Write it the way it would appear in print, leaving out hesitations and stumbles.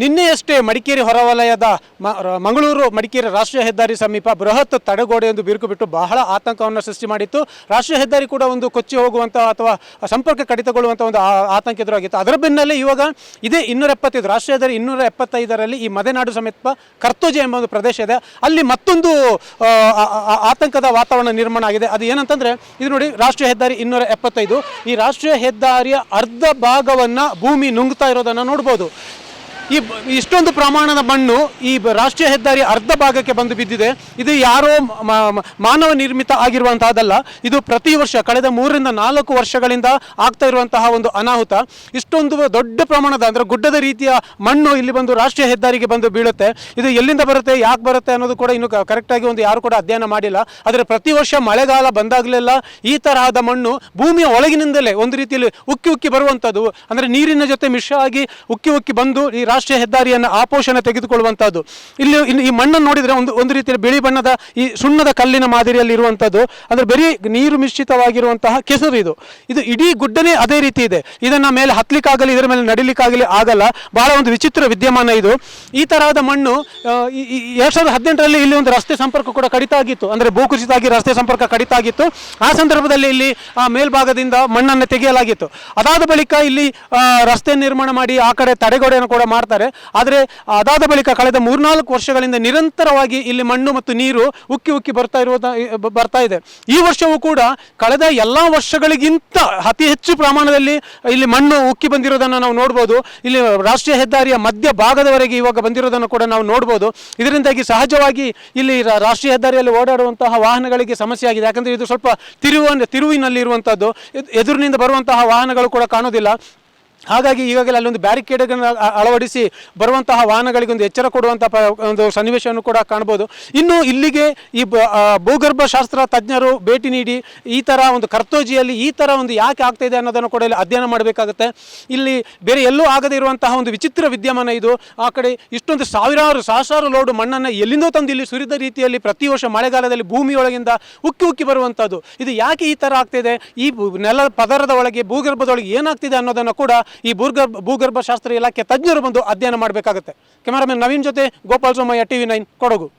ನಿನ್ನೆಯಷ್ಟೇ ಮಡಿಕೇರಿ ಹೊರವಲಯದ ಮಂಗಳೂರು ಮಡಿಕೇರಿ ರಾಷ್ಟ್ರೀಯ ಹೆದ್ದಾರಿ ಸಮೀಪ ಬೃಹತ್ ತಡೆಗೋಡೆಯೊಂದು ಬಿರುಕು ಬಿಟ್ಟು ಬಹಳ ಆತಂಕವನ್ನು ಸೃಷ್ಟಿ ಮಾಡಿತ್ತು. ರಾಷ್ಟ್ರೀಯ ಹೆದ್ದಾರಿ ಕೂಡ ಒಂದು ಕೊಚ್ಚಿ ಹೋಗುವಂಥ ಅಥವಾ ಸಂಪರ್ಕ ಕಡಿತಗೊಳ್ಳುವಂಥ ಒಂದು ಆತಂಕ ಎದುರಾಗಿತ್ತು. ಅದರ ಬೆನ್ನಲ್ಲೇ ಇವಾಗ ಇದೇ 275 ರಾಷ್ಟ್ರೀಯ ಹೆದ್ದಾರಿ 275ರಲ್ಲಿ ಈ ಮದೆನಾಡು ಸಮೇತ ಕರ್ತೋಜೆ ಎಂಬ ಒಂದು ಪ್ರದೇಶ ಇದೆ. ಅಲ್ಲಿ ಮತ್ತೊಂದು ಆತಂಕದ ವಾತಾವರಣ ನಿರ್ಮಾಣ ಆಗಿದೆ. ಅದು ಏನಂತಂದರೆ, ಇದು ನೋಡಿ, ರಾಷ್ಟ್ರೀಯ ಹೆದ್ದಾರಿ 275, ಈ ರಾಷ್ಟ್ರೀಯ ಹೆದ್ದಾರಿಯ ಅರ್ಧ ಭಾಗವನ್ನು ಭೂಮಿ ನುಂಗ್ತಾ ಇರೋದನ್ನು ನೋಡ್ಬೋದು. ಇಷ್ಟೊಂದು ಪ್ರಮಾಣದ ಮಣ್ಣು ಈ ರಾಷ್ಟ್ರೀಯ ಹೆದ್ದಾರಿಯ ಅರ್ಧ ಭಾಗಕ್ಕೆ ಬಂದು ಬಿದ್ದಿದೆ. ಇದು ಯಾರೋ ಮಾನವ ನಿರ್ಮಿತ ಆಗಿರುವಂತಹದ್ದಲ್ಲ. ಇದು ಪ್ರತಿ ವರ್ಷ ಕಳೆದ 3 ರಿಂದ 4 ವರ್ಷಗಳಿಂದ ಆಗ್ತಾ ಇರುವಂತಹ ಒಂದು ಅನಾಹುತ. ಇಷ್ಟೊಂದು ದೊಡ್ಡ ಪ್ರಮಾಣದ ಅಂದರೆ ಗುಡ್ಡದ ರೀತಿಯ ಮಣ್ಣು ಇಲ್ಲಿ ಬಂದು ರಾಷ್ಟ್ರೀಯ ಹೆದ್ದಾರಿಗೆ ಬಂದು ಬೀಳುತ್ತೆ. ಇದು ಎಲ್ಲಿಂದ ಬರುತ್ತೆ, ಯಾಕೆ ಬರುತ್ತೆ ಅನ್ನೋದು ಕೂಡ ಇನ್ನು ಕರೆಕ್ಟಾಗಿ ಒಂದು ಯಾರು ಕೂಡ ಅಧ್ಯಯನ ಮಾಡಿಲ್ಲ. ಆದರೆ ಪ್ರತಿ ವರ್ಷ ಮಳೆಗಾಲ ಬಂದಾಗಲೆಲ್ಲ ಈ ತರಹದ ಮಣ್ಣು ಭೂಮಿಯ ಒಳಗಿನಿಂದಲೇ ಒಂದು ರೀತಿಯಲ್ಲಿ ಉಕ್ಕಿ ಬರುವಂಥದ್ದು, ಅಂದರೆ ನೀರಿನ ಜೊತೆ ಮಿಶ್ರ ಆಗಿ ಉಕ್ಕಿ ಬಂದು ಈ ರಾಷ್ಟ್ರೀಯ ಹೆದ್ದಾರಿಯನ್ನು ಆಪೋಷಣ ತೆಗೆದುಕೊಳ್ಳುವಂಥದ್ದು. ಇಲ್ಲಿ ಈ ಮಣ್ಣನ್ನು ನೋಡಿದರೆ ಒಂದು ರೀತಿಯಲ್ಲಿ ಬಿಳಿ ಬಣ್ಣದ ಈ ಸುಣ್ಣದ ಕಲ್ಲಿನ ಮಾದರಿಯಲ್ಲಿ ಇರುವಂಥದ್ದು, ಅಂದರೆ ಬರೀ ನೀರು ಮಿಶ್ರಿತವಾಗಿರುವಂತಹ ಕೆಸರು. ಇದು ಇಡೀ ಗುಡ್ಡನೇ ಅದೇ ರೀತಿ ಇದೆ. ಇದನ್ನು ಮೇಲೆ ಹತ್ತಲಿಕ್ಕಾಗಲಿ ಇದರ ಮೇಲೆ ನಡಿಲಿಕ್ಕಾಗಲಿ ಆಗಲ್ಲ. ಬಹಳ ಒಂದು ವಿಚಿತ್ರ ವಿದ್ಯಮಾನ ಇದು. ಈ ತರಹದ ಮಣ್ಣು 2018ರಲ್ಲಿ ಇಲ್ಲಿ ಒಂದು ರಸ್ತೆ ಸಂಪರ್ಕ ಕೂಡ ಕಡಿತ ಆಗಿತ್ತು, ಅಂದರೆ ಭೂಕುಸಿತ ಆಗಿ ರಸ್ತೆ ಸಂಪರ್ಕ ಕಡಿತ ಆಗಿತ್ತು. ಆ ಸಂದರ್ಭದಲ್ಲಿ ಇಲ್ಲಿ ಮೇಲ್ಭಾಗದಿಂದ ಮಣ್ಣನ್ನು ತೆಗೆಯಲಾಗಿತ್ತು. ಅದಾದ ಬಳಿಕ ಇಲ್ಲಿ ರಸ್ತೆ ನಿರ್ಮಾಣ ಮಾಡಿ ಆ ಕಡೆ ತಡೆಗೋಡೆಯನ್ನು ಕೂಡ ಮಾಡ್ತಾರೆ. ಆದರೆ ಅದಾದ ಬಳಿಕ ಕಳೆದ 3-4 ವರ್ಷಗಳಿಂದ ನಿರಂತರವಾಗಿ ಇಲ್ಲಿ ಮಣ್ಣು ಮತ್ತು ನೀರು ಉಕ್ಕಿ ಬರ್ತಾ ಇದೆ. ಈ ವರ್ಷವೂ ಕೂಡ ಕಳೆದ ಎಲ್ಲ ವರ್ಷಗಳಿಗಿಂತ ಅತಿ ಹೆಚ್ಚು ಪ್ರಮಾಣದಲ್ಲಿ ಇಲ್ಲಿ ಮಣ್ಣು ಉಕ್ಕಿ ಬಂದಿರೋದನ್ನು ನಾವು ನೋಡ್ಬೋದು. ಇಲ್ಲಿ ರಾಷ್ಟ್ರೀಯ ಹೆದ್ದಾರಿಯ ಮಧ್ಯ ಭಾಗದವರೆಗೆ ಇವಾಗ ಬಂದಿರೋದನ್ನು ಕೂಡ ನಾವು ನೋಡ್ಬೋದು. ಇದರಿಂದಾಗಿ ಸಹಜವಾಗಿ ಇಲ್ಲಿ ರಾಷ್ಟ್ರೀಯ ಹೆದ್ದಾರಿಯಲ್ಲಿ ಓಡಾಡುವಂತಹ ವಾಹನಗಳಿಗೆ ಸಮಸ್ಯೆ ಆಗಿದೆ. ಯಾಕಂದರೆ ಇದು ಸ್ವಲ್ಪ ತಿರುವಿನಲ್ಲಿ ಇರುವಂಥದ್ದು, ಎದುರಿನಿಂದ ಬರುವಂತಹ ವಾಹನಗಳು ಕೂಡ ಕಾಣೋದಿಲ್ಲ. ಹಾಗಾಗಿ ಈಗಾಗಲೇ ಅಲ್ಲೊಂದು ಬ್ಯಾರಿಕೇಡ್ಗಳನ್ನು ಅಳವಡಿಸಿ ಬರುವಂತಹ ವಾಹನಗಳಿಗೆ ಒಂದು ಎಚ್ಚರ ಕೊಡುವಂಥ ಒಂದು ಸನ್ನಿವೇಶವನ್ನು ಕೂಡ ಕಾಣ್ಬೋದು. ಇನ್ನು ಇಲ್ಲಿಗೆ ಈ ಭೂಗರ್ಭ ಶಾಸ್ತ್ರ ತಜ್ಞರು ಭೇಟಿ ನೀಡಿ ಈ ಥರ ಒಂದು ಕರ್ತೋಜಿಯಲ್ಲಿ ಈ ಥರ ಒಂದು ಯಾಕೆ ಆಗ್ತಾ ಇದೆ ಅನ್ನೋದನ್ನು ಕೂಡ ಇಲ್ಲಿ ಅಧ್ಯಯನ ಮಾಡಬೇಕಾಗುತ್ತೆ. ಇಲ್ಲಿ ಬೇರೆ ಎಲ್ಲೂ ಆಗದೇ ಇರುವಂತಹ ಒಂದು ವಿಚಿತ್ರ ವಿದ್ಯಮಾನ ಇದು. ಆ ಕಡೆ ಇಷ್ಟೊಂದು ಸಹಸ್ರಾರು ಲೋಡು ಮಣ್ಣನ್ನು ಎಲ್ಲಿಂದೋ ತಂದು ಇಲ್ಲಿ ಸುರಿದ ರೀತಿಯಲ್ಲಿ ಪ್ರತಿ ವರ್ಷ ಮಳೆಗಾಲದಲ್ಲಿ ಭೂಮಿಯೊಳಗಿಂದ ಉಕ್ಕಿ ಬರುವಂಥದ್ದು. ಇದು ಯಾಕೆ ಈ ಥರ ಆಗ್ತಿದೆ, ಈ ನೆಲ ಪದರದ ಒಳಗೆ ಭೂಗರ್ಭದೊಳಗೆ ಏನಾಗ್ತಿದೆ ಅನ್ನೋದನ್ನು ಕೂಡ ಈ ಭೂಗರ್ಭ ಶಾಸ್ತ್ರ ಇಲಾಖೆ ತಜ್ಞರು ಬಂದು ಅಧ್ಯಯನ ಮಾಡಬೇಕಾಗುತ್ತೆ. ಕ್ಯಾಮರಾಮನ್ ನವೀನ್ ಜೊತೆ ಗೋಪಾಲ್ ಸೋಮಯ್ಯ, TV9 ಕೊಡಗು.